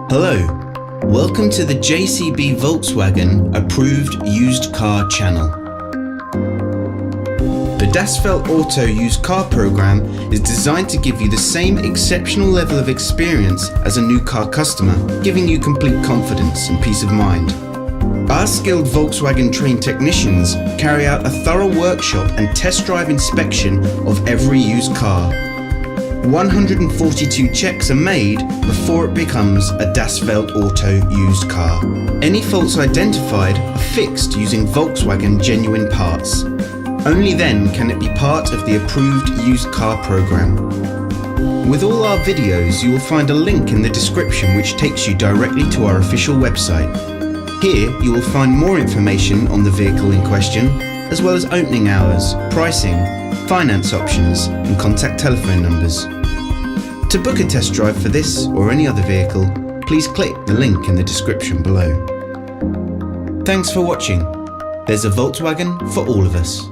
Hello, welcome to the JCB Volkswagen Approved Used Car channel. The Das Welt Auto Used Car program is designed to give you the same exceptional level of experience as a new car customer, giving you complete confidence and peace of mind. Our skilled Volkswagen trained technicians carry out a thorough workshop and test drive inspection of every used car. 142 checks are made before it becomes a Das Welt Auto used car. Any faults identified are fixed using Volkswagen genuine parts. Only then can it be part of the approved used car program. With all our videos, you will find a link in the description which takes you directly to our official website. Here you will find more information on the vehicle in question, as well as opening hours, pricing, finance options and contact telephone numbers. To book a test drive for this or any other vehicle, please click the link in the description below. Thanks for watching. There's a Volkswagen for all of us.